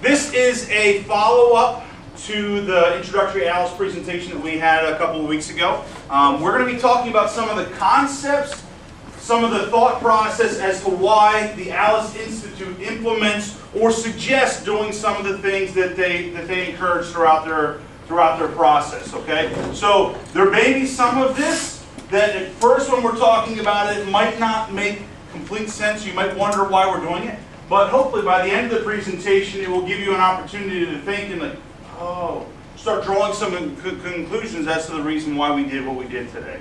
This is a follow-up to the introductory ALICE presentation that we had a couple of weeks ago. We're going to be talking about some of the concepts, some of the thought process as to why the ALICE Institute implements or suggests doing some of the things that they encourage throughout their process. Okay, so there may be some of this that at first when we're talking about it might not make complete sense. You might wonder why we're doing it, but hopefully by the end of the presentation it will give you an opportunity to think and like, oh, start drawing some conclusions as to the reason why we did what we did today.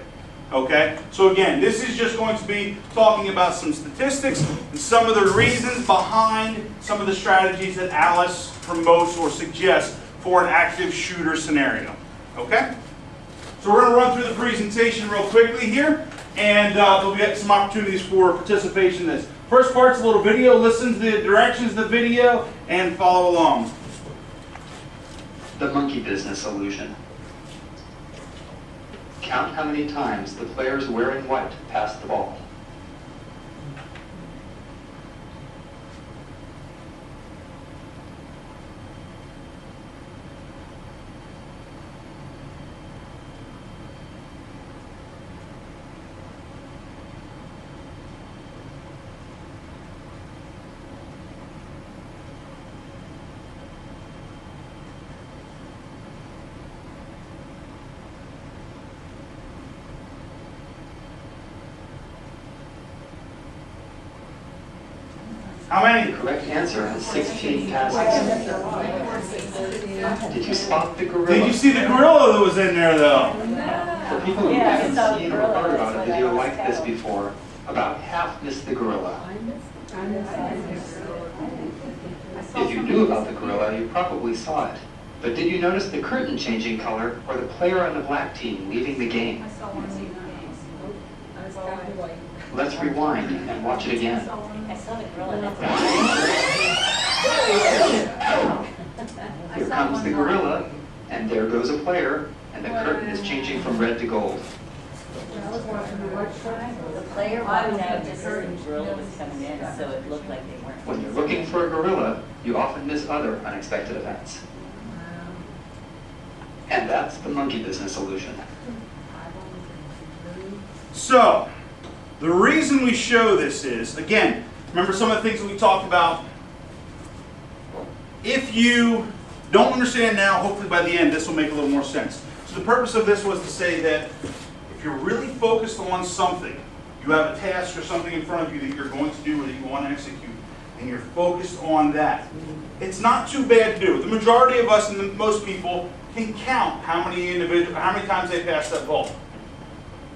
Okay, so again, this is just going to be talking about some statistics and some of the reasons behind some of the strategies that ALICE promotes or suggests for an active shooter scenario. Okay, so we're going to run through the presentation real quickly here, and we'll get some opportunities for participation in this. First part's a little video. Listen to the directions of the video and follow along. The monkey business illusion. Count how many times the players wearing white pass the ball. How many? The correct answer is 16 passes. Did you spot the gorilla? Did you see the gorilla that was in there though? For people who haven't seen or heard about a video like this before, about half missed the gorilla. If you knew about the gorilla, you probably saw it. But did you notice the curtain changing color or the player on the black team leaving the game? Let's rewind and watch it again. I saw the gorilla. Here comes the gorilla, and there goes a player, and the curtain is changing from red to gold. The player walked out just as the gorilla was coming in, so it looked like they weren't. When you're looking for a gorilla, you often miss other unexpected events. And that's the monkey business illusion. So, the reason we show this is, again, remember some of the things that we talked about. If you don't understand now, hopefully by the end this will make a little more sense. So the purpose of this was to say that if you're really focused on something, you have a task or something in front of you that you're going to do or that you want to execute, and you're focused on that, it's not too bad to do. The majority of us and most people can count how many times they pass that ball.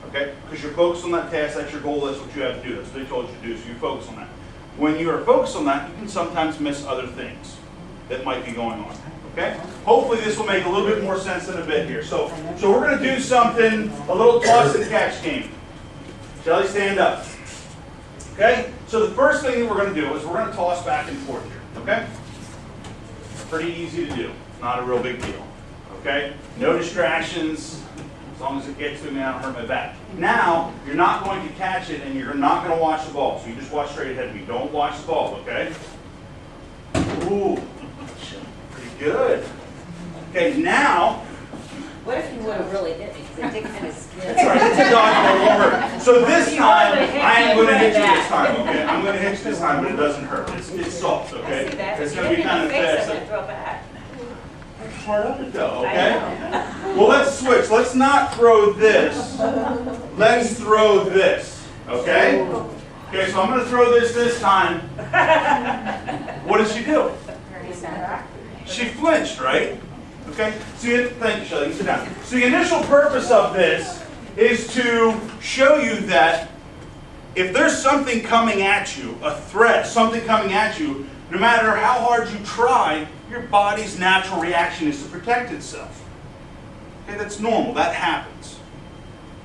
Okay? Because you're focused on that task, that's your goal, that's what you have to do, that's what they told you to do, so you focus on that. When you are focused on that, you can sometimes miss other things that might be going on. Okay? Hopefully this will make a little bit more sense in a bit here. So we're going to do something, a little toss and catch game. Shelly, stand up. Okay? So the first thing that we're going to do is we're going to toss back and forth here. Okay? Pretty easy to do. Not a real big deal. Okay? No distractions. As long as it gets to me, I don't hurt my back. Now, you're not going to catch it and you're not going to watch the ball. So you just watch straight ahead of me. Don't watch the ball, okay? Ooh, pretty good. Okay, now. What if you would have really hit me? Because it did kind of skin. That's all right. It's a dodgeball, it won't hurt. So this time, I am going to hit you this time, okay? I'm going to hit you this time, but it doesn't hurt. It's soft, okay? It's going to be kind of fast. Throw back. Hard up it though, okay? Well, let's switch. Let's not throw this. Let's throw this, okay? Okay, so I'm going to throw this time. What did she do? She flinched, right? Okay? So thank you, Shelly. Sit down. So the initial purpose of this is to show you that if there's something coming at you, a threat, something coming at you, no matter how hard you try, your body's natural reaction is to protect itself. Okay, that's normal. That happens.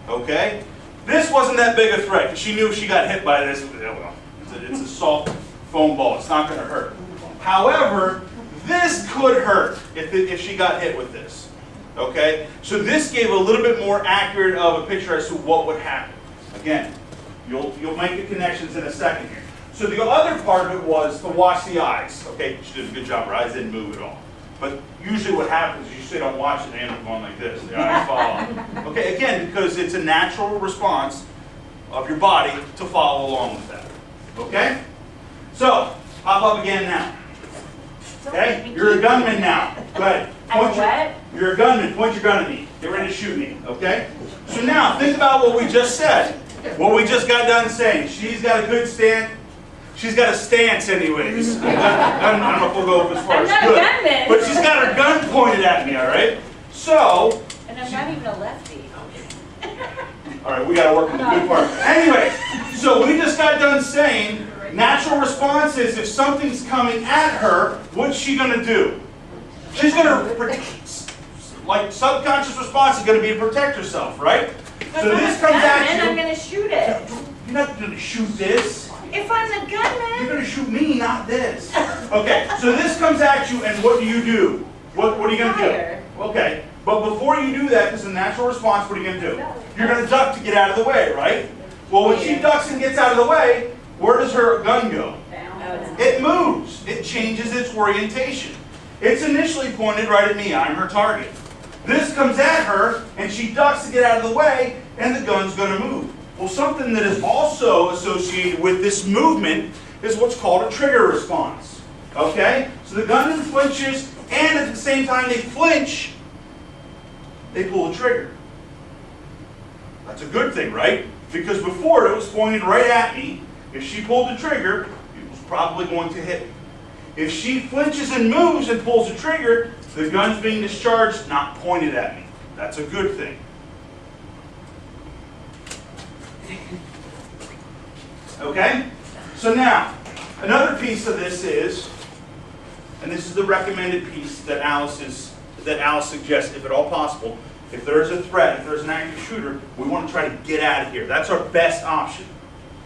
Okay? This wasn't that big a threat because she knew if she got hit by this, well, it's a soft foam ball. It's not going to hurt. However, this could hurt if she got hit with this. Okay? So this gave a little bit more accurate of a picture as to what would happen. Again, you'll make the connections in a second here. So the other part of it was to watch the eyes. Okay, she did a good job. Her eyes didn't move at all. But usually what happens is you sit and watch it and they end up going like this. The eyes fall. Okay, again, because it's a natural response of your body to follow along with that. Okay? So, pop up again now. Okay? You're a gunman now. Go ahead. I'm what? You're a gunman. Point your gun at me. Get ready to shoot me. Okay? So now, think about what we just said. What we just got done saying. She's got a good stand. She's got a stance anyways. I don't know if we'll go as far I'm as not a good. gunman. But she's got her gun pointed at me, all right? So, And I'm not even a lefty. all right, we got to work on the good part. Anyway, so we just got done saying natural response is if something's coming at her, what's she going to do? She's going to, like subconscious response is going to be to protect herself, right? But So if this I'm a comes at gunman, I'm you. going to shoot it. You're not going to shoot this. If I'm the You're gunman. going to shoot me, not this. Okay, so this comes at you, and what do? What are you going to Fire. do? Okay, but before you do that, because the natural response, what are you going to do? You're going to duck to get out of the way, right? Well, when she ducks and gets out of the way, where does her gun go? It moves. It changes its orientation. It's initially pointed right at me. I'm her target. This comes at her, and she ducks to get out of the way, and the gun's going to move. Well, something that is also associated with this movement is what's called a trigger response. Okay? So the gunman flinches, and at the same time they flinch, they pull the trigger. That's a good thing, right? Because before it was pointed right at me. If she pulled the trigger, it was probably going to hit me. If she flinches and moves and pulls the trigger, the gun's being discharged, not pointed at me. That's a good thing. Okay? So now, another piece of this is, and this is the recommended piece that Alice suggests, if at all possible, if there's a threat, if there's an active shooter, we want to try to get out of here. That's our best option.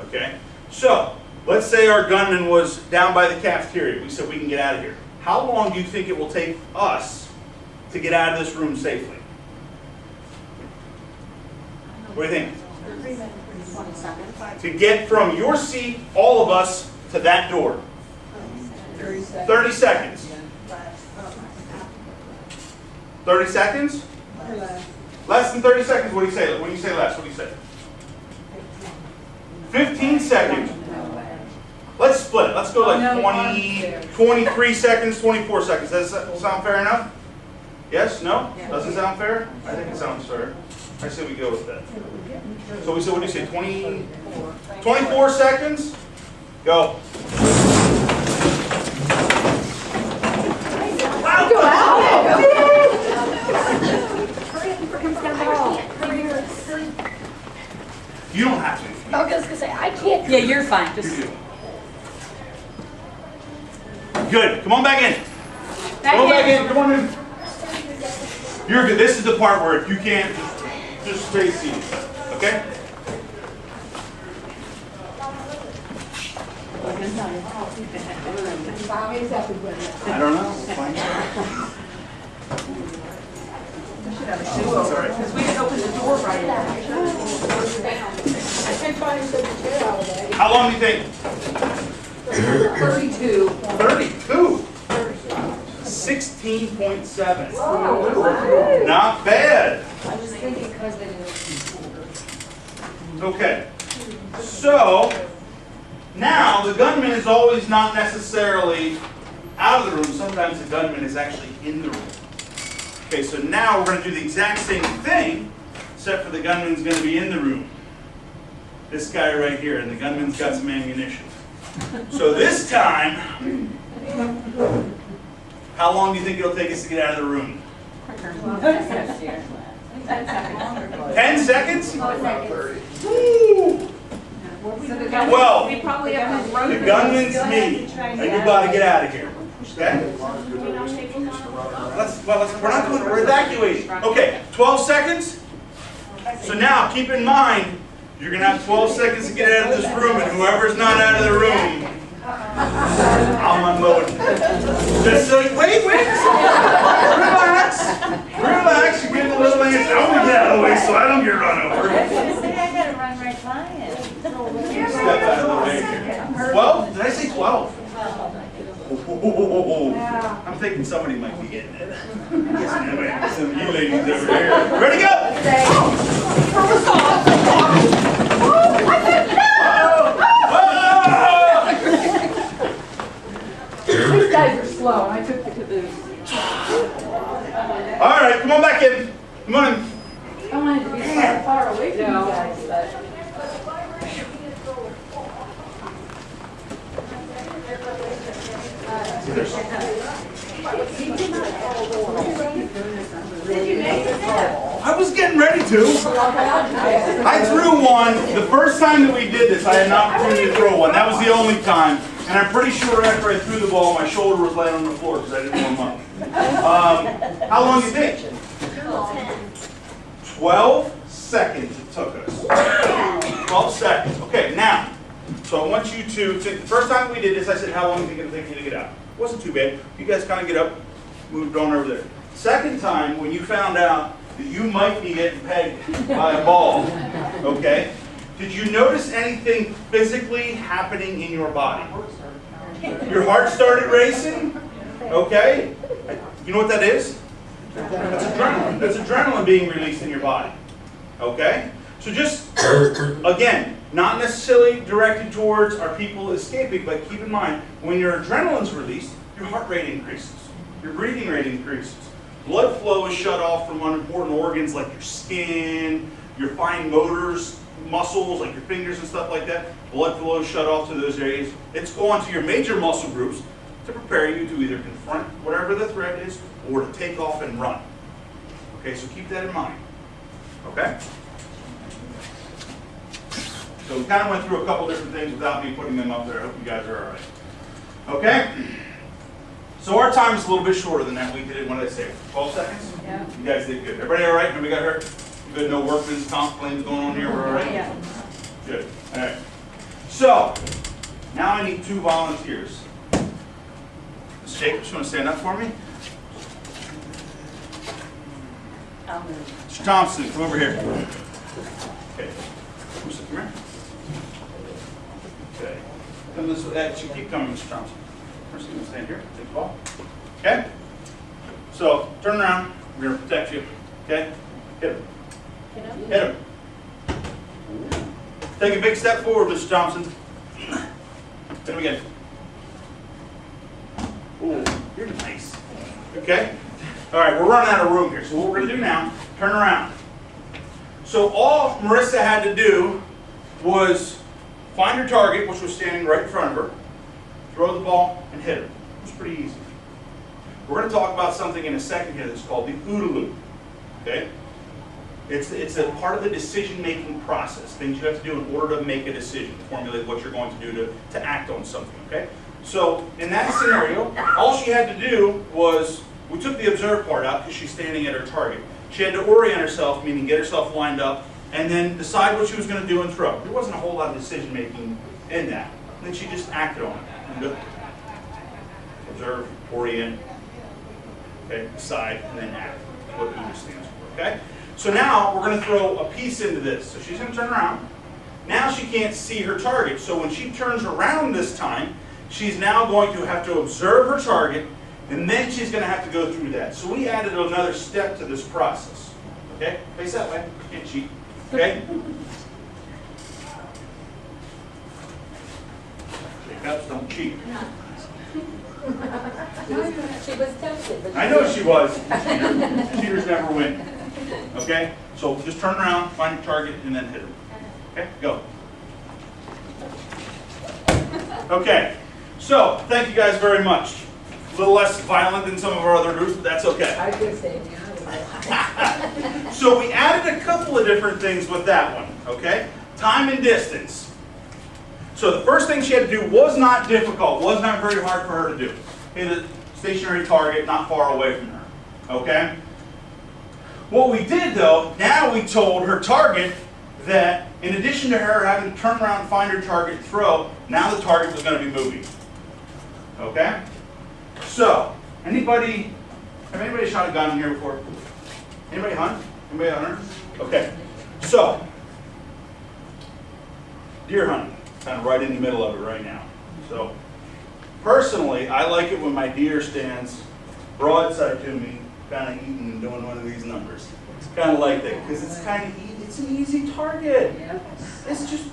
Okay? So, let's say our gunman was down by the cafeteria. We said we can get out of here. How long do you think it will take us to get out of this room safely? What do you think? 20 seconds. To get from your seat, all of us, to that door. 30 seconds. 30 seconds? Less than 30 seconds? What do you say? When you say less, what do you say? 15 seconds. Let's split it. Let's go like 20, 23 seconds, 24 seconds. Does that sound fair enough? Yes? No? Doesn't sound fair? I think it sounds fair. I say we go with that. So we said, what do you say, 24 seconds? Go. You don't have to. I was just gonna say, I can't. Yeah, you're fine. You Just do. Good. Come on back in. back Come on back in. in. Come on in. You're good. This is the part where if you can't, just stay seated. Okay? I don't know. We'll find out. Sorry. Because we didn't open the door right now. How long do you think? 32. 32. 16.7. Not bad. I was thinking because they didn't. Okay. So, now the gunman is always not necessarily out of the room. Sometimes the gunman is actually in the room. Okay, so now we're going to do the exact same thing, except for the gunman's going to be in the room. This guy right here, and the gunman's got some ammunition. So this time, how long do you think it'll take us to get out of the room? 10 seconds? Woo! Well, We probably have to run. the gunman's me, and you got to get out of here. Okay? We're evacuating. Okay, 12 seconds. So now, keep in mind, you're going to have 12 seconds to get out of this room, and whoever's not out of the room, I'm unloading. Just like, wait. Relax, you're getting a little antsy. I want to get out of the way so I don't get run over. I was gonna say I gotta run right by it. Step out of the way here. Well, Yeah. I'm thinking somebody might be getting it. Some of you ladies over here. Ready, go! These guys are slow. I took the caboose. All right, come on back in. Come on in. I wanted to be far away from you guys, but. I was getting ready to. I threw one. The first time that we did this, I had an opportunity to throw one. That was the only time. And I'm pretty sure after I threw the ball, my shoulder was laying on the floor because I didn't warm up. How long did it take? 12 seconds it took us. 12 seconds. Okay, now, so I want you to, the first time we did this, I said, how long is it going to take you to get out? It wasn't too bad. You guys kind of get up, moved on over there. Second time, when you found out that you might be getting pegged by a ball, okay, did you notice anything physically happening in your body? Your heart started racing, okay? You know what that is? That's adrenaline. That's adrenaline being released in your body, okay? So just, again, not necessarily directed towards our people escaping, but keep in mind, when your adrenaline's released, your heart rate increases, your breathing rate increases. Blood flow is shut off from unimportant organs like your skin, your fine motors, muscles like your fingers and stuff like that. Blood flow is shut off to those areas. It's going to your major muscle groups to prepare you to either confront whatever the threat is or to take off and run. Okay, so keep that in mind. Okay? So we kind of went through a couple different things without me putting them up there. I hope you guys are all right. Okay? So our time is a little bit shorter than that. We did it, what did I say, 12 seconds? Yeah. You guys did good. Everybody all right? Nobody got hurt? Good, no workman's comp claims going on here? We're all right? Yeah. Good. All right. So, now I need 2 volunteers. Ms. Jacobs, you want to stand up for me? I'll move. Mr. Thompson, come over here. Okay. Come here. Okay. Come this way. You keep coming, Mr. Thompson. First, you want to stand here. Take the ball. Okay? So, turn around. We're going to protect you. Okay? Hit him. Hit him. Take a big step forward, Mr. Thompson. Hit him again. Ooh, you're nice. Okay? All right, we're running out of room here. So what we're going to do now, turn around. So all Marissa had to do was find her target, which was standing right in front of her, throw the ball, and hit her. It was pretty easy. We're going to talk about something in a second here that's called the OODA loop. Okay? It's a part of the decision-making process, things you have to do in order to make a decision, to formulate what you're going to do to act on something, okay? So in that scenario, all she had to do was, we took the observe part out because she's standing at her target. She had to orient herself, meaning get herself lined up, and then decide what she was going to do and throw. There wasn't a whole lot of decision-making in that. And then she just acted on it. Observe, orient, okay, decide, and then act. That's what OODA stands for, okay? So now we're going to throw a piece into this. So she's going to turn around. Now she can't see her target. So when she turns around this time, she's now going to have to observe her target, and then she's going to have to go through that. So we added another step to this process. Okay? Face that way. Can't cheat. Okay? Shake ups, don't cheat. She was tempted, but I know she was. Cheaters never win. Okay? So just turn around, find your target, and then hit her. Okay? Go. Okay. So, thank you guys very much. A little less violent than some of our other groups, but that's okay. I was going to say, yeah. So we added a couple of different things with that one. Okay? Time and distance. So the first thing she had to do was not difficult, was not very hard for her to do. Hit a stationary target not far away from her. Okay? What we did though, now we told her target that in addition to her having to turn around and find her target and throw, now the target was going to be moving. Okay? So, have anybody shot a gun in here before? Anybody hunt? Anybody a hunter? Okay. So, deer hunting, kind of right in the middle of it right now. So, Personally, I like it when my deer stands broadside to me, kind of eating and doing one of these numbers. It's kind of like that because it's kind of it's an easy target. It's just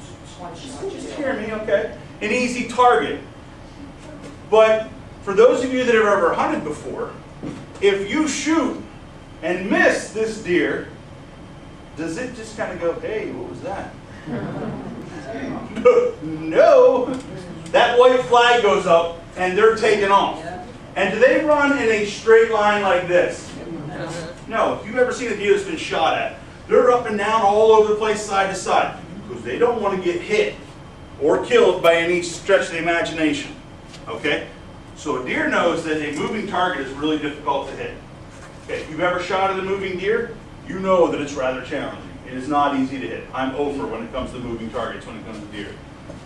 hear me, okay? An easy target. But for those of you that have ever hunted before, if you shoot and miss this deer, does it just kind of go, hey, what was that? No. That white flag goes up and they're taking off. And do they run in a straight line like this? No. If you've ever seen a deer that's been shot at, they're up and down all over the place, side to side, because they don't want to get hit or killed by any stretch of the imagination. Okay? So a deer knows that a moving target is really difficult to hit. Okay, if you've ever shot at a moving deer, you know that it's rather challenging. It is not easy to hit. I'm over when it comes to moving targets when it comes to deer.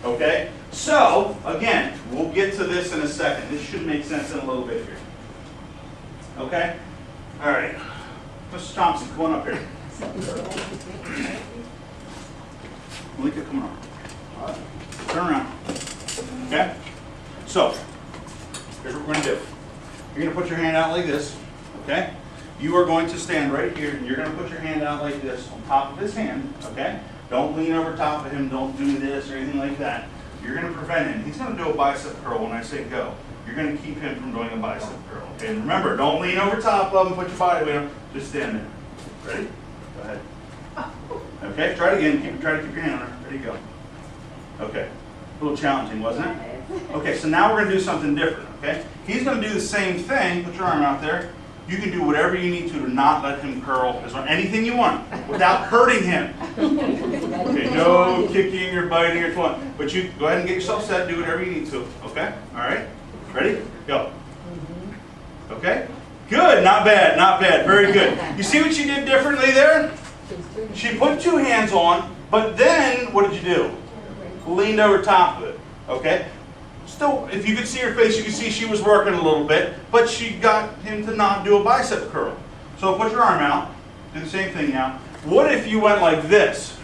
Okay? So, again, we'll get to this in a second. This should make sense in a little bit here. Okay? All right. Mr. Thompson, come on up here. Malika, come on up. Turn around. Okay? So, here's what we're going to do. You're going to put your hand out like this. Okay? You are going to stand right here, and you're going to put your hand out like this on top of his hand. Okay? Don't lean over top of him. Don't do this or anything like that. You're going to prevent him. He's going to do a bicep curl when I say go. You're going to keep him from doing a bicep curl. Okay? And remember, don't lean over top of him. Put your body weight on. Just stand there. Ready? Go ahead. Okay? Try it again. Try to keep your hand on her. Ready? Go. Okay. A little challenging, wasn't it? Okay, so now we're going to do something different. Okay? He's going to do the same thing. Put your arm out there. You can do whatever you need to not let him curl, anything you want, without hurting him. Okay, no kicking or biting or clawing. But you go ahead and get yourself set, do whatever you need to. Okay? All right? Ready? Go. Okay? Good, not bad, not bad. Very good. You see what she did differently there? She put two hands on, but then what did you do? Leaned over top of it. Okay? Still, if you could see her face, you could see she was working a little bit, but she got him to not do a bicep curl. So put your arm out. Do the same thing now. What if you went like this?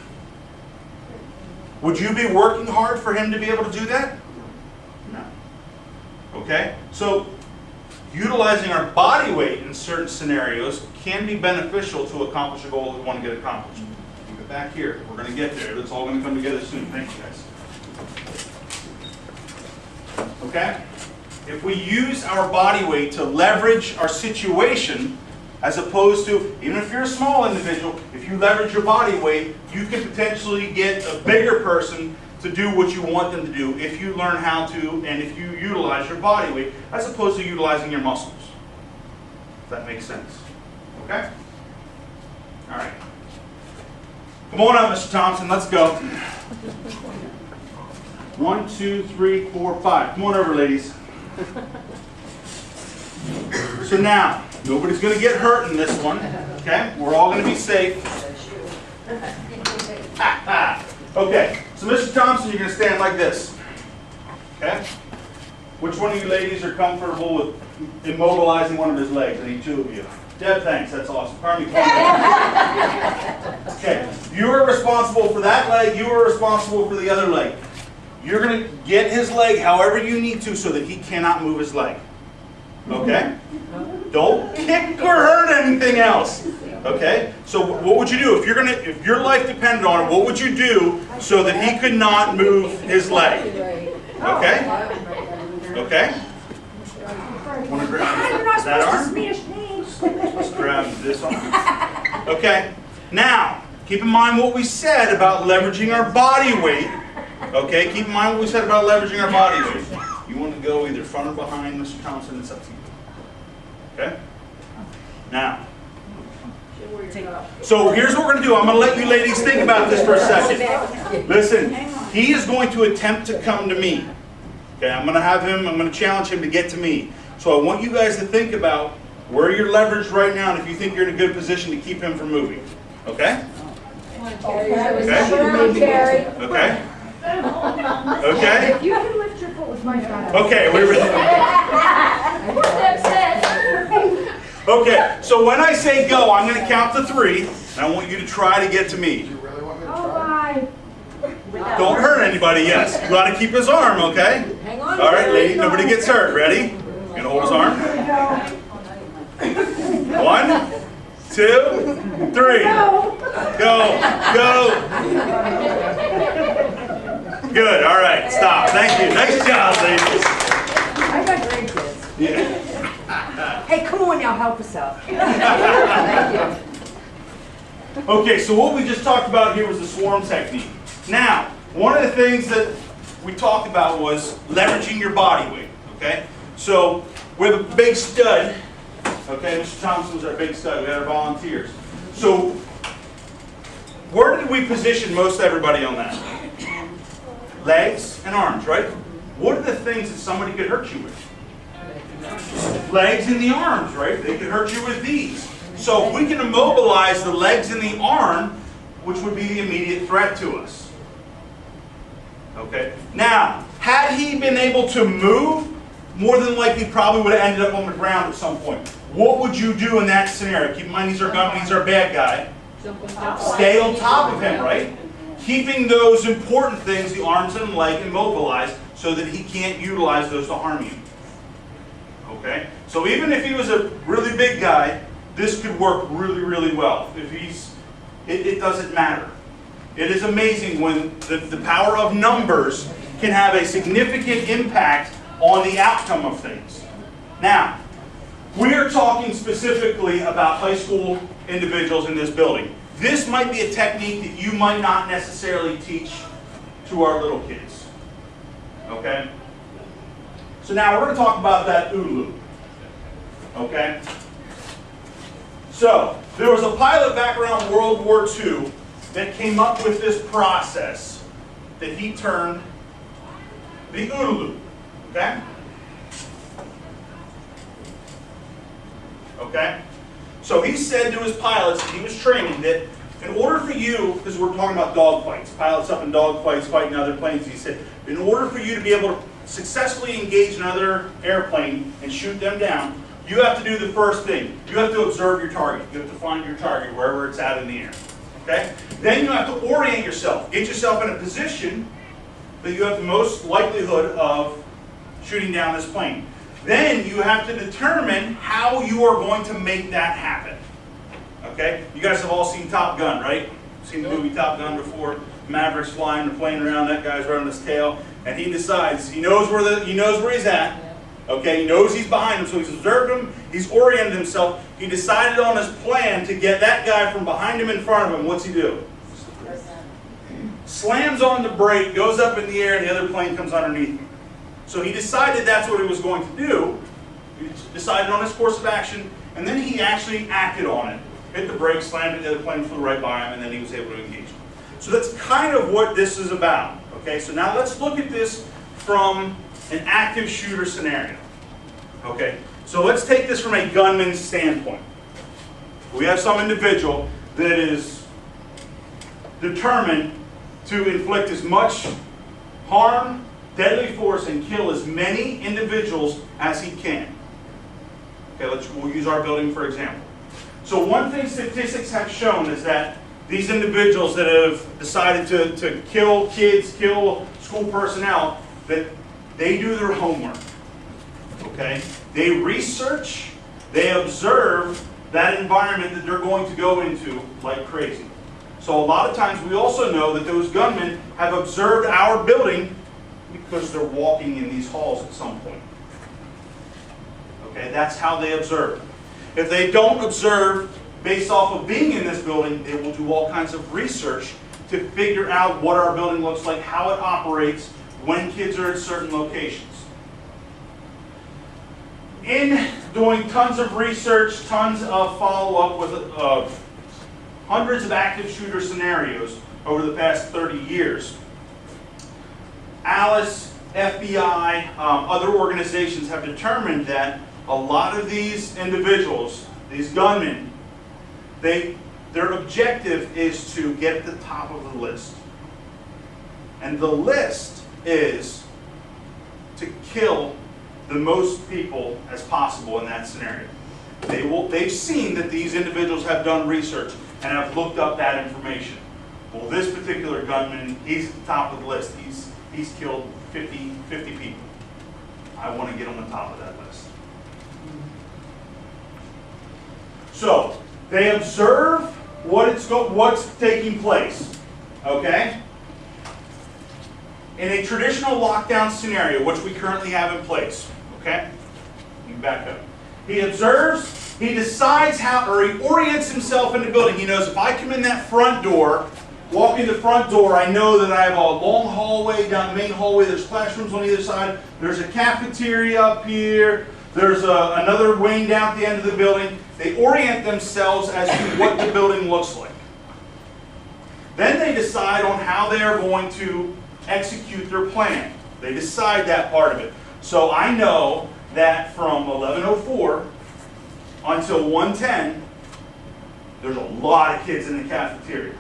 Would you be working hard for him to be able to do that? No. Okay? So utilizing our body weight in certain scenarios can be beneficial to accomplish a goal that we want to get accomplished. Keep it back here. We're going to get there. It's all going to come together soon. Thank you, guys. Okay? If we use our body weight to leverage our situation, as opposed to, even if you're a small individual, if you leverage your body weight, you can potentially get a bigger person to do what you want them to do if you learn how to and if you utilize your body weight as opposed to utilizing your muscles. If that makes sense. Okay? All right. Come on up, Mr. Thompson. Let's go. 1, 2, 3, 4, 5. Come on over, ladies. So now, nobody's going to get hurt in this one. Okay? We're all going to be safe. Okay. So, Mr. Thompson, you're going to stand like this. Okay? Which one of you ladies are comfortable with immobilizing one of his legs? I need two of you. Deb, thanks. That's awesome. Carmi, okay. You are responsible for that leg. You are responsible for the other leg. You're going to get his leg however you need to so that he cannot move his leg. Okay? Don't kick or hurt anything else. Okay? So what would you do? If your life depended on it, what would you do so that he could not move his leg? Okay? Okay? Want to grab that arm? Let's grab this arm. Okay? Now, keep in mind what we said about leveraging our body weight. Okay, keep in mind what we said about leveraging our body weight. You want to go either front or behind, Mr. Thompson, it's up to you. Okay? Now, so here's what we're going to do. I'm going to let you ladies think about this for a second. Listen, he is going to attempt to come to me. Okay, I'm going to challenge him to get to me. So I want you guys to think about where you're leveraged right now and if you think you're in a good position to keep him from moving. Okay? Okay? Okay? Okay? If you can lift your foot with my shot. Okay, okay, so when I say go, I'm going to count to 3, and I want you to try to get to me. Oh, my. Don't hurt anybody, yes. You got to keep his arm, okay? Hang on. All right, lady, nobody gets hurt. Ready? Gonna hold his arm. 1, 2, 3. Go, go. Good, all right, stop. Thank you. Nice job, ladies. I got grandkids. Yeah. Hey, come on now, help us out. Thank you. Okay, so what we just talked about here was the swarm technique. Now, one of the things that we talked about was leveraging your body weight, okay? So, we're the big stud, okay? Mr. Thompson was our big stud. We had our volunteers. So, where did we position most everybody on that? Legs and arms, right? What are the things that somebody could hurt you with? Legs and the arms, right? They could hurt you with these. So if we can immobilize the legs and the arm, which would be the immediate threat to us. Okay? Now, had he been able to move, more than likely probably would have ended up on the ground at some point. What would you do in that scenario? Keep in mind he's our gunman, he's our bad guy. Stay on top of him, right? Keeping those important things, the arms and leg, immobilized so that he can't utilize those to harm you. Okay? So even if he was a really big guy, this could work really, really well. If he's, it doesn't matter. It is amazing when the power of numbers can have a significant impact on the outcome of things. Now, we are talking specifically about high school individuals in this building. This might be a technique that you might not necessarily teach to our little kids. Okay? So now we're going to talk about that OODA loop. Okay? So, there was a pilot back around World War II that came up with this process that he termed the OODA loop. Okay? Okay? So he said to his pilots that he was training that in order for you, because we're talking about dogfights, pilots up in dogfights fighting other planes, he said, in order for you to be able to successfully engage another airplane and shoot them down, you have to do the first thing. You have to observe your target. You have to find your target wherever it's at in the air. Okay? Then you have to orient yourself. Get yourself in a position that you have the most likelihood of shooting down this plane. Then you have to determine how you are going to make that happen. Okay? You guys have all seen Top Gun, right? Seen the movie Top Gun before? Maverick's flying the plane around, that guy's running his tail, and he decides, he knows where he's at. Okay, he knows he's behind him, so he's observed him, he's oriented himself, he decided on his plan to get that guy from behind him in front of him. What's he do? Slams on the brake, goes up in the air, and the other plane comes underneath him. So he decided that's what he was going to do. He decided on his course of action, and then he actually acted on it. Hit the brake, slammed it, the other plane flew right by him, and then he was able to engage him. So that's kind of what this is about. Okay, so now let's look at this from an active shooter scenario. Okay, so let's take this from a gunman's standpoint. We have some individual that is determined to inflict as much harm, deadly force, and kill as many individuals as he can. Okay, we'll use our building for example. So one thing statistics have shown is that these individuals that have decided to kill kids, kill school personnel, that they do their homework. Okay? They research, they observe that environment that they're going to go into like crazy. So a lot of times we also know that those gunmen have observed our building because they're walking in these halls at some point. Okay, that's how they observe. If they don't observe based off of being in this building, they will do all kinds of research to figure out what our building looks like, how it operates, when kids are at certain locations. In doing tons of research, tons of follow-up with hundreds of active shooter scenarios over the past 30 years, Alice, FBI, other organizations have determined that a lot of these individuals, these gunmen, their objective is to get at the top of the list. And the list is to kill the most people as possible in that scenario. They've seen that these individuals have done research and have looked up that information. Well, this particular gunman, he's at the top of the list. He's killed 50 people. I want to get on the top of that list. So they observe what's taking place. Okay? In a traditional lockdown scenario, which we currently have in place. Okay? You can back up. He observes, he decides how, or he orients himself in the building. He knows if I come in that front door, walk in the front door, I know that I have a long hallway down the main hallway. There's classrooms on either side. There's a cafeteria up here. There's another wing down at the end of the building. They orient themselves as to what the building looks like. Then they decide on how they are going to execute their plan. They decide that part of it. So I know that from 11:04 until 1:10, there's a lot of kids in the cafeteria.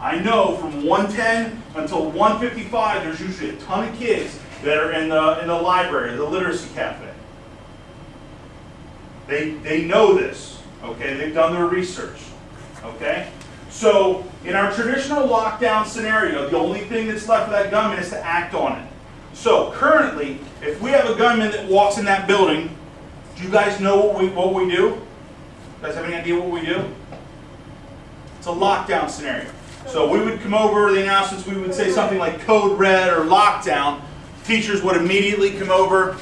I know from 1:10 until 1:55, there's usually a ton of kids that are in the library, the literacy cafe. They know this, okay? They've done their research, okay? So in our traditional lockdown scenario, the only thing that's left for that gunman is to act on it. So currently, if we have a gunman that walks in that building, do you guys know what we do? You guys have any idea what we do? It's a lockdown scenario. So we would come over the announcements, we would say something like code red or lockdown. Teachers would immediately come over,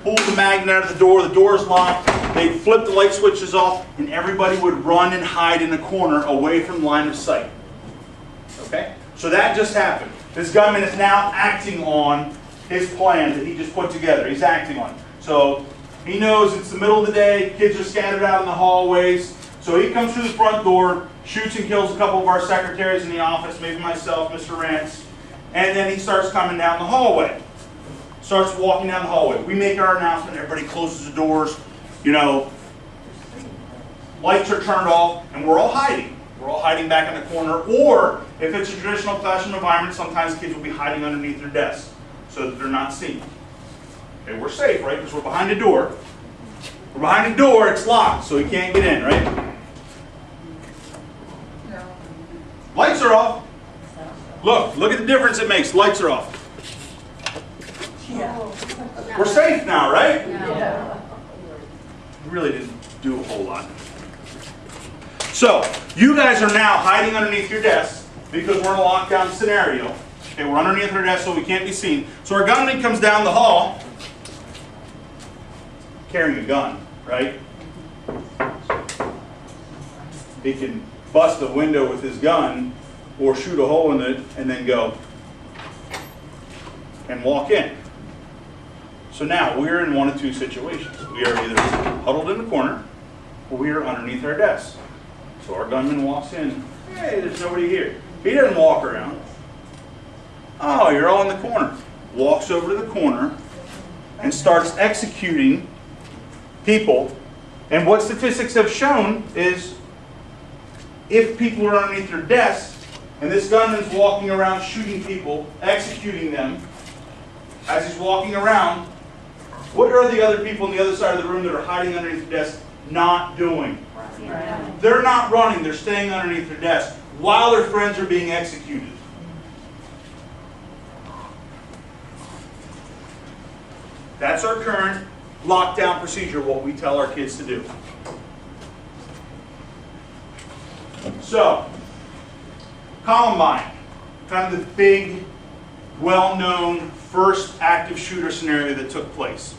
pull the magnet out of the door is locked, they'd flip the light switches off, and everybody would run and hide in a corner away from line of sight. Okay? So that just happened. This gunman is now acting on his plan that he just put together. He's acting on it. So he knows it's the middle of the day, kids are scattered out in the hallways, so he comes through the front door, shoots and kills a couple of our secretaries in the office, maybe myself, Mr. Rance, and then he starts coming down the hallway. Starts walking down the hallway. We make our announcement, everybody closes the doors, you know, lights are turned off, and we're all hiding. We're all hiding back in the corner, or if it's a traditional classroom environment, sometimes kids will be hiding underneath their desks so that they're not seen. Okay, we're safe, right? Because we're behind a door. We're behind a door, it's locked, so he can't get in, right? No. Lights are off. Look at the difference it makes. Lights are off. We're safe now, right? No. We really didn't do a whole lot. So, you guys are now hiding underneath your desks because we're in a lockdown scenario. Okay, we're underneath our desks so we can't be seen. So our gunman comes down the hall carrying a gun, right? He can bust the window with his gun or shoot a hole in it and then go and walk in. So now we're in one of two situations. We are either huddled in the corner or we are underneath our desks. So our gunman walks in. Hey, there's nobody here. He doesn't walk around. Oh, you're all in the corner. Walks over to the corner and starts executing people. And what statistics have shown is if people are underneath their desks and this gunman's walking around shooting people, executing them, as he's walking around, what are the other people on the other side of the room that are hiding underneath their desk not doing? They're not running, they're staying underneath their desk while their friends are being executed. That's our current lockdown procedure, what we tell our kids to do. So, Columbine, kind of the big, well-known first active shooter scenario that took place.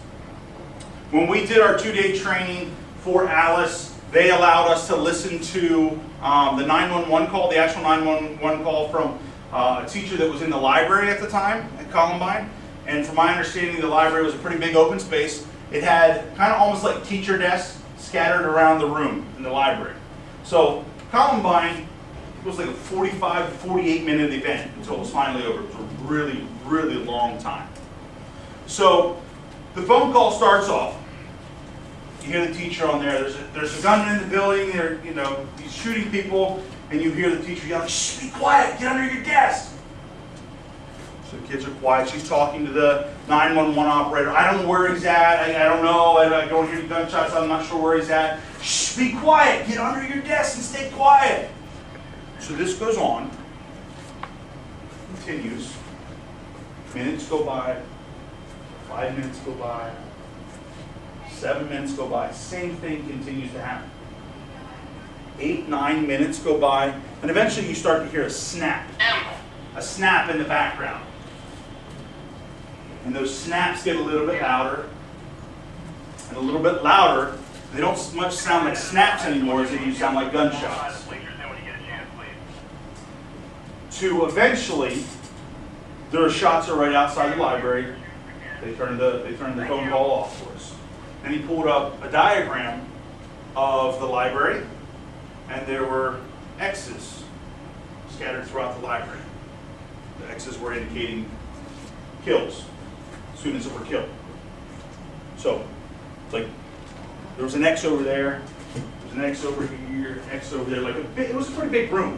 When we did our 2-day training for Alice, they allowed us to listen to the 911 call, the actual 911 call from a teacher that was in the library at the time at Columbine. And from my understanding, the library was a pretty big open space. It had kind of almost like teacher desks scattered around the room in the library. So Columbine was like a 45 to 48 minute event until it was finally over. It was a really, really long time. So the phone call starts off. You hear the teacher on there. There's a gunman in the building. He's shooting people, and you hear the teacher yelling, "Shh, be quiet! Get under your desk!" So the kids are quiet. She's talking to the 911 operator. I don't know where he's at. I don't know. I don't hear the gunshots. I'm not sure where he's at. Shh, be quiet! Get under your desk and stay quiet. So this goes on. Continues. Minutes go by. 5 minutes go by, 7 minutes go by, same thing continues to happen. 8, 9 minutes go by, and eventually you start to hear a snap in the background. And those snaps get a little bit louder, and a little bit louder. They don't much sound like snaps anymore as they do sound like gunshots. To eventually, their shots are right outside the library. They turned the phone call off for us. Then he pulled up a diagram of the library, and there were X's scattered throughout the library. The X's were indicating kills, students that were killed. So, it's like there was an X over there, there's an X over here, X over there. Like it was a pretty big room.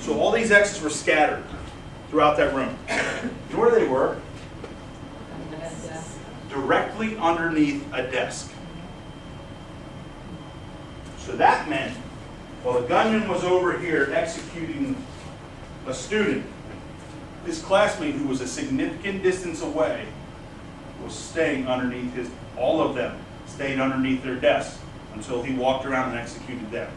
So all these X's were scattered throughout that room. You know where they were? Directly underneath a desk. So that meant while the gunman was over here executing a student, his classmate, who was a significant distance away, was staying underneath all of them stayed underneath their desks until he walked around and executed them.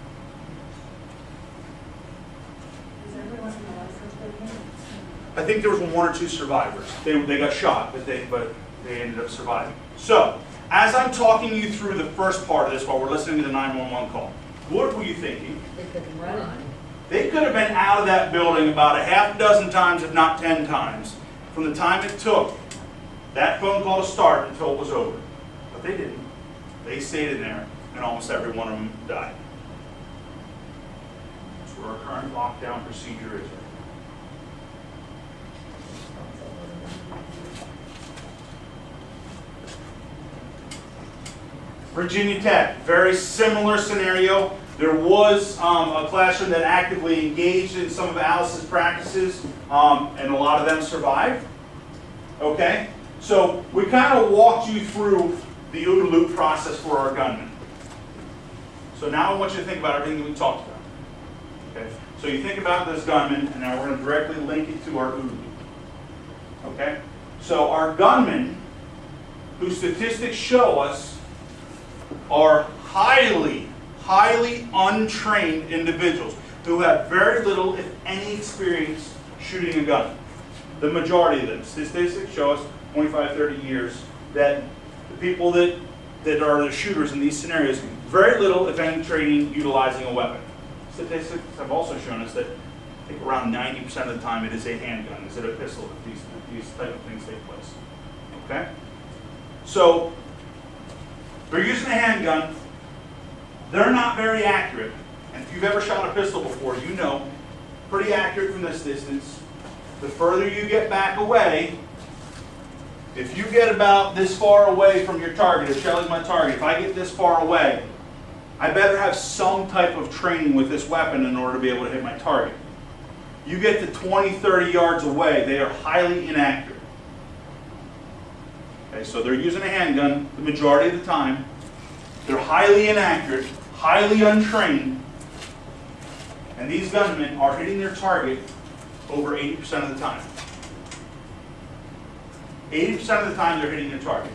I think there was 1 or 2 survivors. They got shot, but they ended up surviving. So, as I'm talking you through the first part of this while we're listening to the 911 call, what were you thinking? They couldn't run it. They could have been out of that building about a half dozen times, if not 10 times, from the time it took that phone call to start until it was over. But they didn't. They stayed in there, and almost every one of them died. That's where our current lockdown procedure is. Virginia Tech, very similar scenario. There was a classroom that actively engaged in some of Alice's practices, and a lot of them survived. Okay? So we kind of walked you through the OODA loop process for our gunmen. So now I want you to think about everything that we talked about. Okay? So you think about this gunman, and now we're going to directly link it to our OODA loop. Okay? So our gunmen, whose statistics show us, are highly untrained individuals who have very little, if any, experience shooting a gun. The majority of them. Statistics show us 25, 30 years that the people that are the shooters in these scenarios, very little, if any, training utilizing a weapon. Statistics have also shown us that I think around 90% of the time it is a handgun, is it a pistol, if these type of things take place. Okay? So they're using a handgun. They're not very accurate. And if you've ever shot a pistol before, you know, pretty accurate from this distance. The further you get back away, if you get about this far away from your target, if Shelly's my target, if I get this far away, I better have some type of training with this weapon in order to be able to hit my target. You get to 20, 30 yards away, they are highly inaccurate. Okay, so they're using a handgun the majority of the time. They're highly inaccurate, highly untrained, and these gunmen are hitting their target over 80% of the time. 80% of the time they're hitting their target.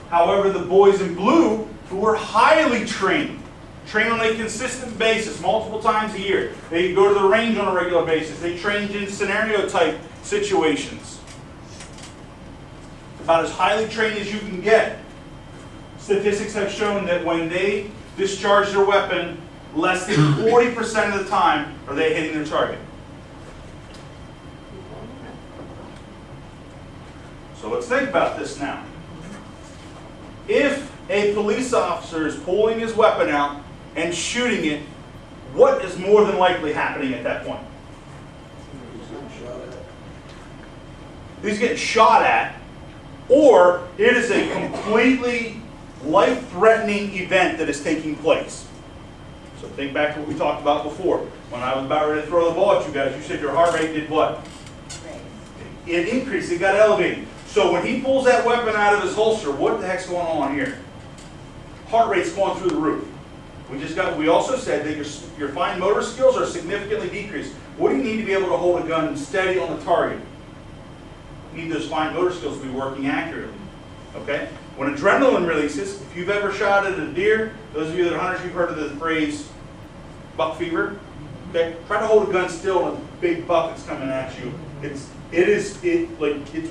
However, the boys in blue, who are highly trained on a consistent basis, multiple times a year, they go to the range on a regular basis, they train in scenario type situations. About as highly trained as you can get. Statistics have shown that when they discharge their weapon, less than 40% of the time are they hitting their target. So let's think about this now. If a police officer is pulling his weapon out and shooting it, what is more than likely happening at that point? He's getting shot at, or it is a completely life-threatening event that is taking place. So think back to what we talked about before. When I was about ready to throw the ball at you guys, you said your heart rate did what? It increased, it got elevated. So when he pulls that weapon out of his holster, what the heck's going on here? Heart rate's going through the roof. We also said that your fine motor skills are significantly decreased. What do you need to be able to hold a gun steady on the target? need those fine motor skills to be working accurately. Okay? When adrenaline releases, if you've ever shot at a deer, those of you that are hunters, you've heard of the phrase buck fever. Okay? Try to hold a gun still and a big buck that's coming at you. It's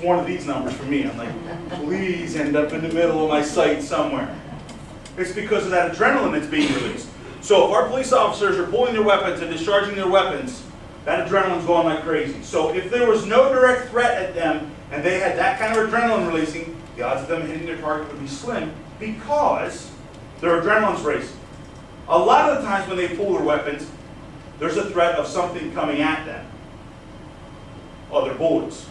one of these numbers for me. I'm like, please end up in the middle of my sight somewhere. It's because of that adrenaline that's being released. So if our police officers are pulling their weapons and discharging their weapons, that adrenaline's going like crazy. So if there was no direct threat at them and they had that kind of adrenaline releasing, the odds of them hitting their target would be slim because their adrenaline's racing. A lot of the times when they pull their weapons, there's a threat of something coming at them. Other bullets.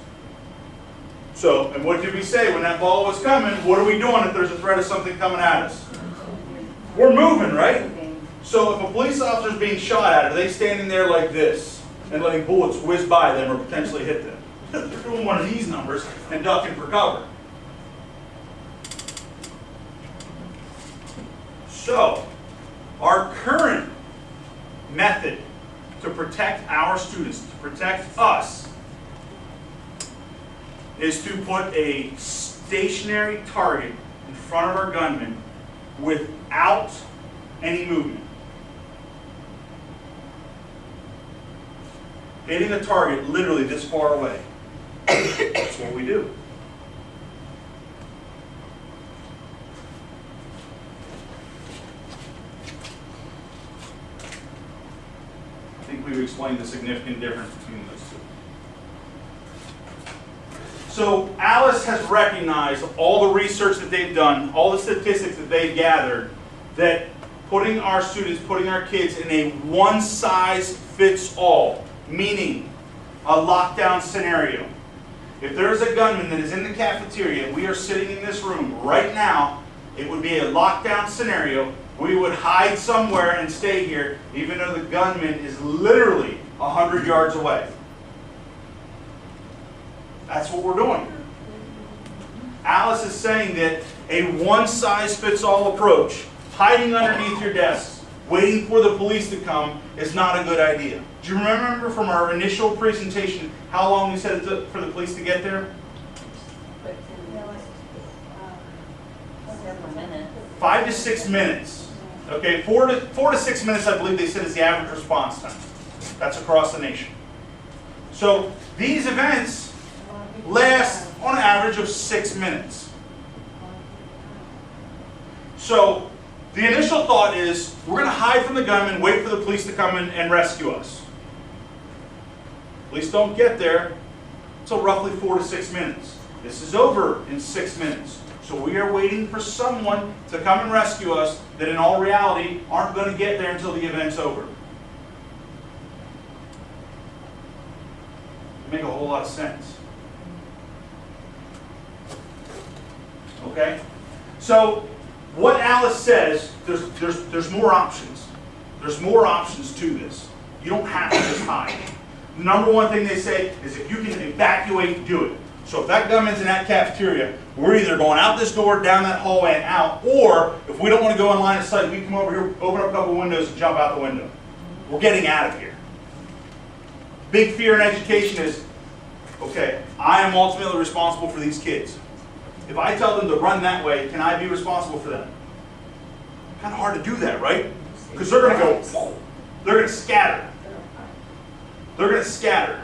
So, and what did we say when that ball was coming? What are we doing if there's a threat of something coming at us? We're moving, right? So if a police officer is being shot at, are they standing there like this and letting bullets whiz by them or potentially hit them? They're doing one of these numbers and ducking for cover. So, our current method to protect our students, to protect us, is to put a stationary target in front of our gunman without any movement. Hitting a target literally this far away. That's what we do. I think we've explained the significant difference between those two. So Alice has recognized all the research that they've done, all the statistics that they've gathered, that putting our students, putting our kids in a one-size-fits-all, meaning a lockdown scenario. If there's a gunman that is in the cafeteria and we are sitting in this room right now, it would be a lockdown scenario. We would hide somewhere and stay here, even though the gunman is literally 100 yards away. That's what we're doing. Alice is saying that a one-size-fits-all approach, hiding underneath your desks, waiting for the police to come, is not a good idea. Do you remember from our initial presentation how long we said it took for the police to get there? 5 to 6 minutes. Okay, 4 to 6 minutes, I believe they said, is the average response time. That's across the nation. So these events last on an average of 6 minutes. So the initial thought is we're going to hide from the gunman, wait for the police to come in and rescue us. Police don't get there until roughly 4 to 6 minutes. This is over in 6 minutes. So we are waiting for someone to come and rescue us that in all reality aren't going to get there until the event's over. Make a whole lot of sense. Okay? So what Alice says, there's more options. There's more options to this. You don't have to just hide. Number one thing they say is if you can evacuate, do it. So if that gunman's in that cafeteria, we're either going out this door, down that hallway, and out, or if we don't want to go in line of sight, we come over here, open up a couple windows, and jump out the window. We're getting out of here. Big fear in education is, okay, I am ultimately responsible for these kids. If I tell them to run that way, can I be responsible for them? Kind of hard to do that, right? Because they're going to go, whoa. They're going to scatter. They're going to scatter.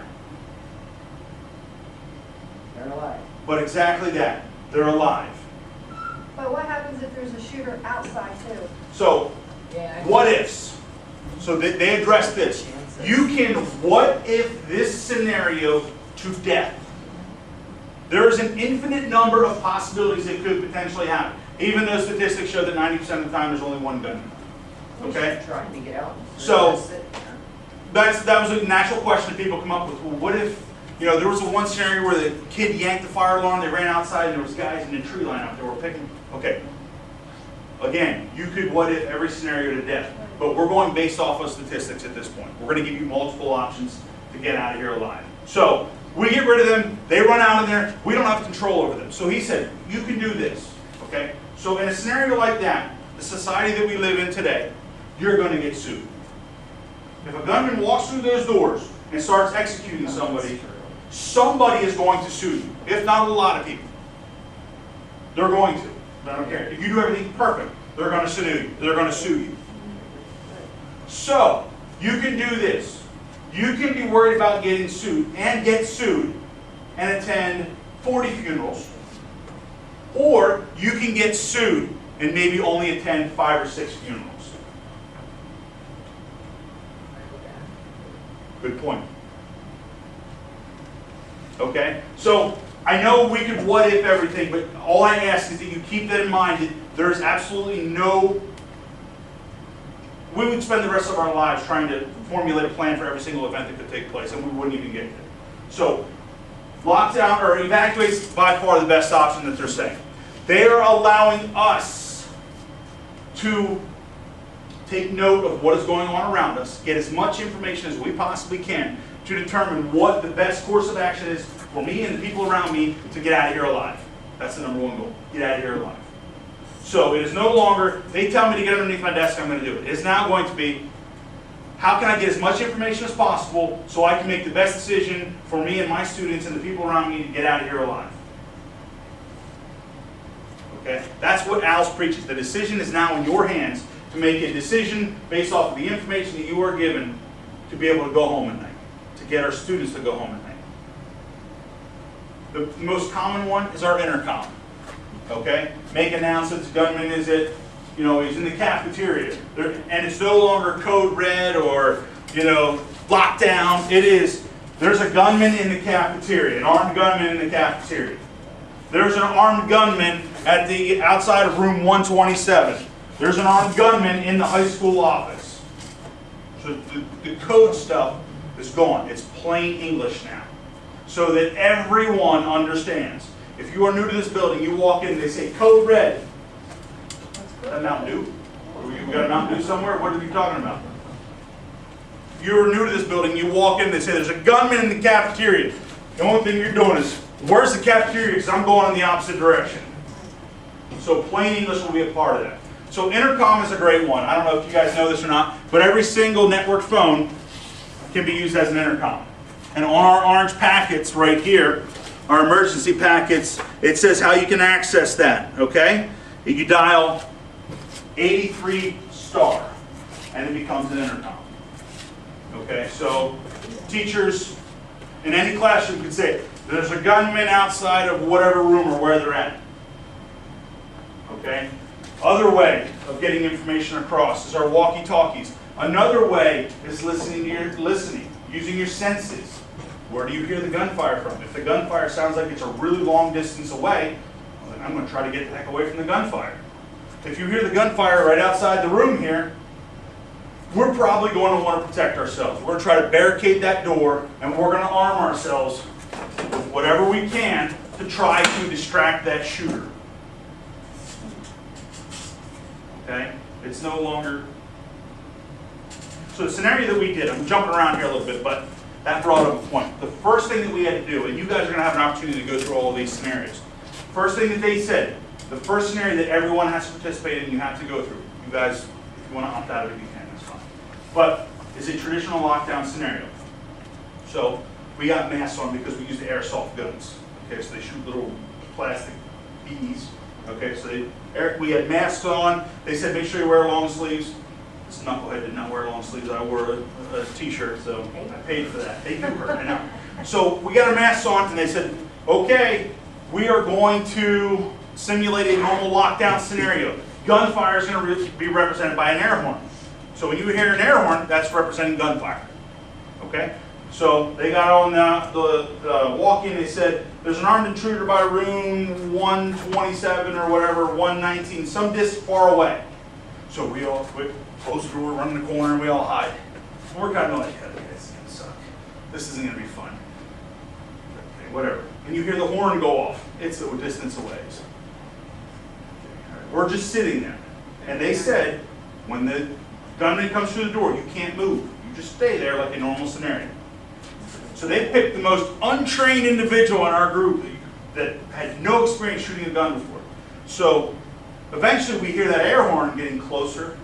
They're alive. But exactly that. They're alive. But what happens if there's a shooter outside too? So, what ifs? So they address this. You can what if this scenario to death. There is an infinite number of possibilities that could potentially happen. Even though statistics show that 90% of the time there's only one gunman. Okay? Trying to get out. So, that was a natural question that people come up with. Well, what if, there was one scenario where the kid yanked the fire alarm, they ran outside, and there was guys in the tree line out there were picking. Okay. Again, you could what if every scenario to death. But we're going based off of statistics at this point. We're going to give you multiple options to get out of here alive. So, we get rid of them, they run out in there, we don't have control over them. So he said, you can do this. Okay? So in a scenario like that, the society that we live in today, you're going to get sued. If a gunman walks through those doors and starts executing somebody, somebody is going to sue you, if not a lot of people. They're going to. I don't care. If you do everything perfect, they're going to sue you. They're going to sue you. So, you can do this. You can be worried about getting sued and get sued and attend 40 funerals. Or you can get sued and maybe only attend 5 or 6 funerals. Good point. Okay? So, I know we could what if everything, but all I ask is that you keep that in mind, that there's absolutely no... We would spend the rest of our lives trying to formulate a plan for every single event that could take place, and we wouldn't even get there. So, lockdown or evacuate is by far the best option that they're saying. They are allowing us to take note of what is going on around us, get as much information as we possibly can to determine what the best course of action is for me and the people around me to get out of here alive. That's the #1 goal. Get out of here alive. So it is no longer, they tell me to get underneath my desk, I'm going to do it. It is now going to be, how can I get as much information as possible so I can make the best decision for me and my students and the people around me to get out of here alive? Okay? That's what ALS preaches. The decision is now in your hands to make a decision based off of the information that you are given to be able to go home at night, to get our students to go home at night. The most common one is our intercom. Okay? Make announcements, gunman is it, he's in the cafeteria. And it's no longer code red or, lockdown. It is, there's a gunman in the cafeteria, an armed gunman in the cafeteria. There's an armed gunman at the outside of room 127. There's an armed gunman in the high school office. So the code stuff is gone. It's plain English now. So that everyone understands. If you are new to this building, you walk in, they say code red. Is that Mountain Dew? You got a Mountain Dew somewhere? What are you talking about? If you're new to this building, you walk in, they say there's a gunman in the cafeteria. The only thing you're doing is, where's the cafeteria? Because I'm going in the opposite direction. So plain English will be a part of that. So intercom is a great one. I don't know if you guys know this or not, but every single network phone can be used as an intercom. And on our orange packets right here, our emergency packets, it says how you can access that, okay? You dial 83 star, and it becomes an intercom. Okay, so teachers in any classroom could say, there's a gunman outside of whatever room or where they're at. Okay? Other way of getting information across is our walkie-talkies. Another way is listening, using your senses. Where do you hear the gunfire from? If the gunfire sounds like it's a really long distance away, well, then I'm going to try to get the heck away from the gunfire. If you hear the gunfire right outside the room here, we're probably going to want to protect ourselves. We're going to try to barricade that door, and we're going to arm ourselves with whatever we can to try to distract that shooter. Okay? It's no longer... So the scenario that we did, I'm jumping around here a little bit, but that brought up a point. The first thing that we had to do, and you guys are going to have an opportunity to go through all of these scenarios. First thing that they said, the first scenario that everyone has to participate in, you have to go through. You guys, if you want to opt out of it, you can, that's fine. But is a traditional lockdown scenario. So we got masks on because we use the airsoft guns. Okay, so they shoot little plastic bees. Okay, so we had masks on. They said make sure you wear long sleeves. This knucklehead did not wear long sleeves. I wore a t-shirt, so I paid for that. They do hurt, I know. So we got our masks on, and they said, okay, we are going to simulate a normal lockdown scenario. Gunfire is going to be represented by an air horn. So when you hear an air horn, that's representing gunfire. Okay? So they got on the walk-in, they said, there's an armed intruder by room 127 or whatever, 119, some distance far away. So we all close the door, run in the corner, and we all hide. And we're kind of like, oh, this is going to suck. This isn't going to be fun. Okay, whatever. And you hear the horn go off. It's a distance away. So. We're just sitting there. And they said, when the gunman comes through the door, you can't move. You just stay there like a normal scenario. So they picked the most untrained individual in our group that had no experience shooting a gun before. So eventually we hear that air horn getting closer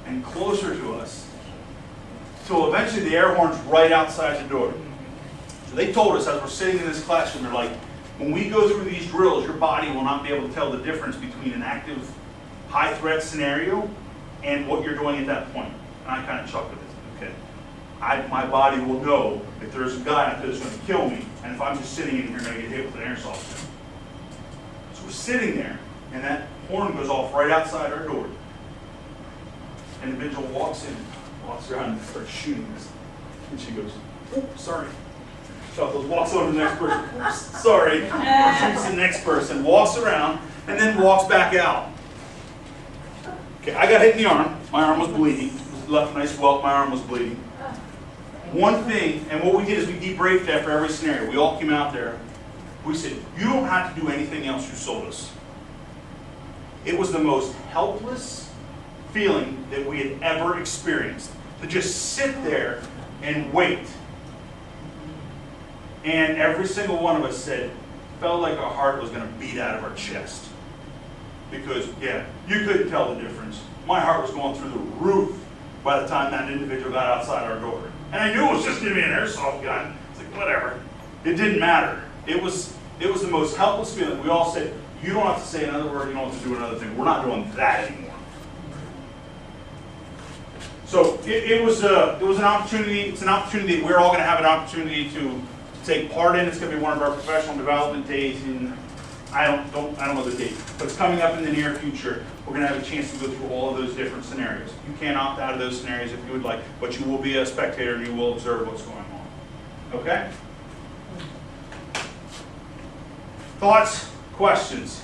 and closer to us. So eventually the air horn's right outside the door. So they told us as we're sitting in this classroom, they're like, when we go through these drills, your body will not be able to tell the difference between an active, high-threat scenario and what you're doing at that point. And I kind of chuckled at it, okay? My body will know if there's a guy out there that's going to kill me, and if I'm just sitting in here, I'm going to get hit with an airsoft gun. So we're sitting there, and that horn goes off right outside our door. Individual walks in, walks around and starts shooting us. And she goes, "Oops, sorry." Chuckles, walks over to the next person, "Oops, sorry." Shoots the next person, walks around, and then walks back out. Okay, I got hit in the arm. My arm was bleeding. Left a nice welt, my arm was bleeding. One thing, and what we did is we debriefed after every scenario. We all came out there. We said, you don't have to do anything else you sold us. It was the most helpless feeling that we had ever experienced. To just sit there and wait. And every single one of us said, felt like our heart was going to beat out of our chest. Because, yeah, you couldn't tell the difference. My heart was going through the roof by the time that individual got outside our door. And I knew it was just going to be an airsoft gun. It's like, whatever. It didn't matter. It was the most helpless feeling. We all said, you don't have to say another word, you don't have to do another thing. We're not doing that anymore. So it was an opportunity. It's an opportunity that we're all going to have an opportunity to take part in. It's going to be one of our professional development days in, I don't know the date, but it's coming up in the near future. We're going to have a chance to go through all of those different scenarios. You can opt out of those scenarios if you would like, but you will be a spectator and you will observe what's going on. Okay? Thoughts, questions?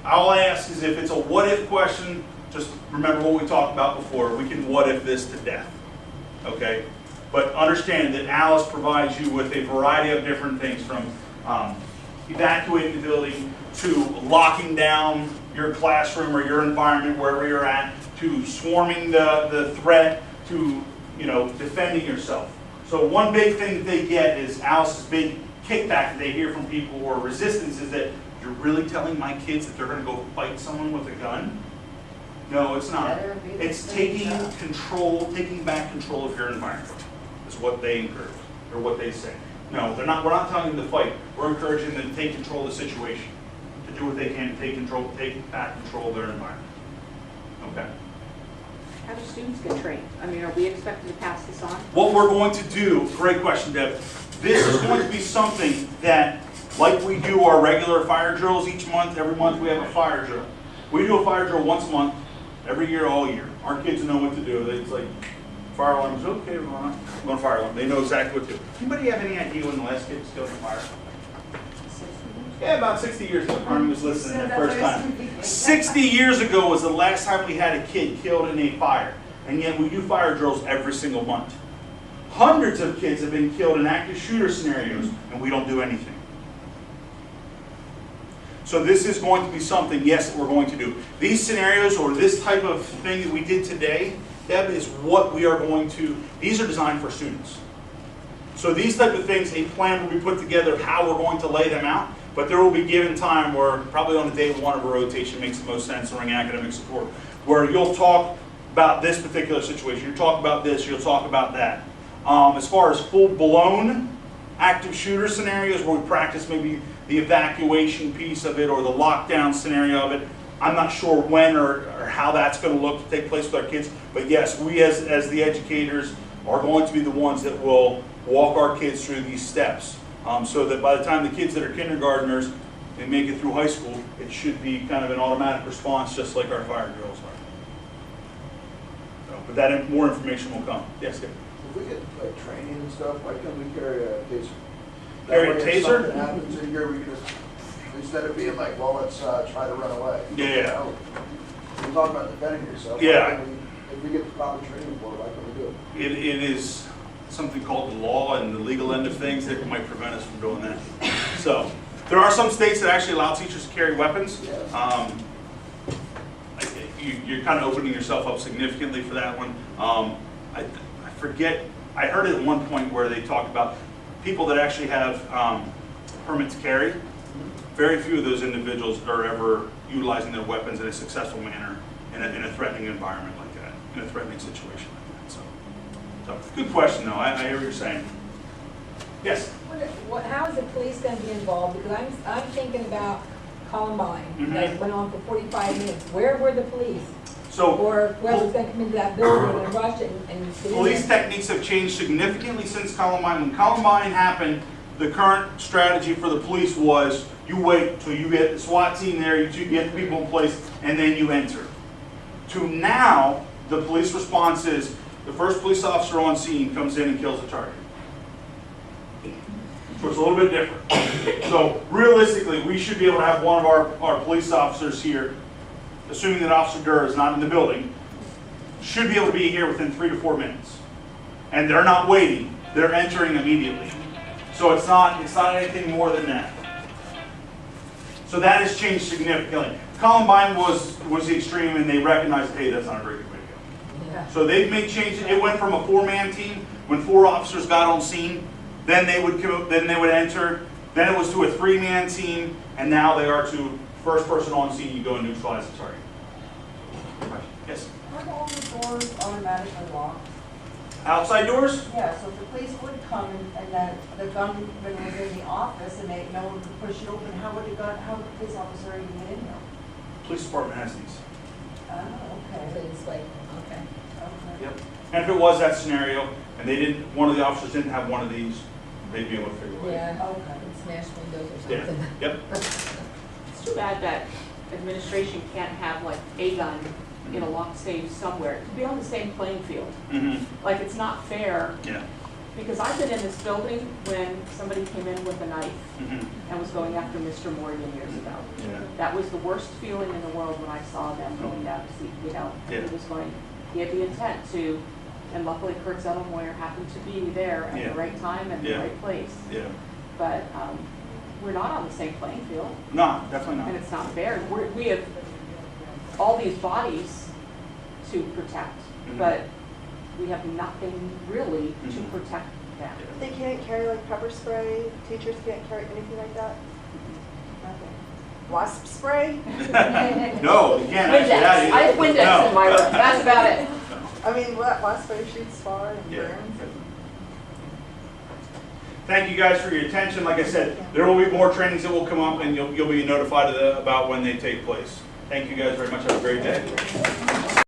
All I ask is if it's a what if question, just remember what we talked about before. We can what if this to death. Okay? But understand that Alice provides you with a variety of different things, from evacuating the building to locking down your classroom or your environment wherever you're at, to swarming the threat, to defending yourself. So one big thing that they get is Alice's big kickback that they hear from people, or resistance, is that you're really telling my kids that they're going to go fight someone with a gun? No, it's not. It's taking back control of your environment. Is what they encourage, or what they say. No, they're not. We're not telling them to fight. We're encouraging them to take control of the situation, to do what they can to take back control of their environment. Okay. How do students get trained? I mean, are we expected to pass this on? What we're going to do, great question, Deb. This is going to be something that, like we do our regular fire drills each month, every month we have a fire drill. We do a fire drill once a month, every year, all year. Our kids know what to do. It's like, fire alarm is okay, we're going to fire alarm. They know exactly what to do. Anybody have any idea when the last kid was killed in a fire? Yeah, about 60 years ago. Army was listening the first time. 60 years ago was the last time we had a kid killed in a fire. And yet we do fire drills every single month. Hundreds of kids have been killed in active shooter scenarios, and we don't do anything. So this is going to be something, yes, that we're going to do. These scenarios, or this type of thing that we did today, Deb, is what we are going to, these are designed for students. So these type of things, a plan will be put together of how we're going to lay them out, but there will be given time where, probably on the day one of a rotation makes the most sense during academic support, where you'll talk about this particular situation, you'll talk about this, you'll talk about that. As far as full-blown active shooter scenarios where we practice maybe the evacuation piece of it or the lockdown scenario of it, I'm not sure when or how that's going to look to take place with our kids. But yes, we as the educators are going to be the ones that will walk our kids through these steps. So that by the time the kids that are kindergartners they make it through high school, it should be kind of an automatic response, just like our fire drills are. So, but that more information will come. Yes, Dave? If we get like training and stuff, why can't we carry a taser? Carry a That way taser? If something happens in here, we just, instead of being like, well, let's try to run away. Yeah. You know? You're talking about defending yourself. Yeah. If we get the proper training for it, why can't we do it? It is something called the law and the legal end of things that might prevent us from doing that. So there are some states that actually allow teachers to carry weapons. Yeah. You're kind of opening yourself up significantly for that one. I forget, I heard it at one point where they talked about people that actually have permit to carry. Very few of those individuals are ever utilizing their weapons in a successful manner in a threatening environment like that, in a threatening situation like that. So good question though, I hear what you're saying. Yes? How is the police gonna be involved? Because I'm thinking about Columbine, that went on for 45 minutes. Where were the police? So, Or whoever's gonna come into that building and rush it and get in police there? techniques have changed significantly since Columbine. When Columbine happened, the current strategy for the police was you wait till you get the SWAT team there, you get the people in place, and then you enter. To now, the police response is the first police officer on scene comes in and kills the target. So it's a little bit different. So realistically, we should be able to have one of our police officers here, assuming that Officer Durr is not in the building, should be able to be here within 3 to 4 minutes. And they're not waiting, they're entering immediately. So it's not anything more than that. So that has changed significantly. Columbine was the extreme, and they recognized, hey, that's not a very good way to go. Yeah. So they've made changes. It went from a 4-man team when 4 officers got on scene. Then they would enter. Then it was to a 3-man team, and now they are to first person on scene. You go and neutralize the target. Yes. Aren't all the doors automatically locked? Outside doors? Yeah, so if the police would come and then the gunman was in the office and no one could push it open, how would the police officer even get in there? Police department has these. Oh, So okay. it's like, okay. Okay. Yep. And if it was that scenario, and one of the officers didn't have one of these, they'd be able to figure it out. Yeah, Okay. and smash windows or Yeah. something. Yep. It's too bad that administration can't have like a gun in a locked safe somewhere, to be on the same playing field. Mm-hmm. Like, it's not fair, Yeah. because I've been in this building when somebody came in with a knife Mm-hmm. and was going after Mr. Morgan years ago. Yeah. That was the worst feeling in the world when I saw them going down to see, Yeah. he had the intent to, and luckily Kurt Zettelmoyer happened to be there at Yeah. the right time and Yeah. the right place. Yeah. But we're not on the same playing field. No, definitely And not. it's not fair. We have all these bodies to protect, Mhm. but we have nothing really to Mhm. protect them. They can't carry like pepper spray, teachers can't carry anything like that? Nothing. Wasp spray? No, you can't actually. Windex. I have Windex in my room. That's about it. I mean, wasp spray shoots far and Yeah. burns. Thank you guys for your attention. Like I said, there will be more trainings that will come up, and you'll be notified about when they take place. Thank you guys very much. Have a great day.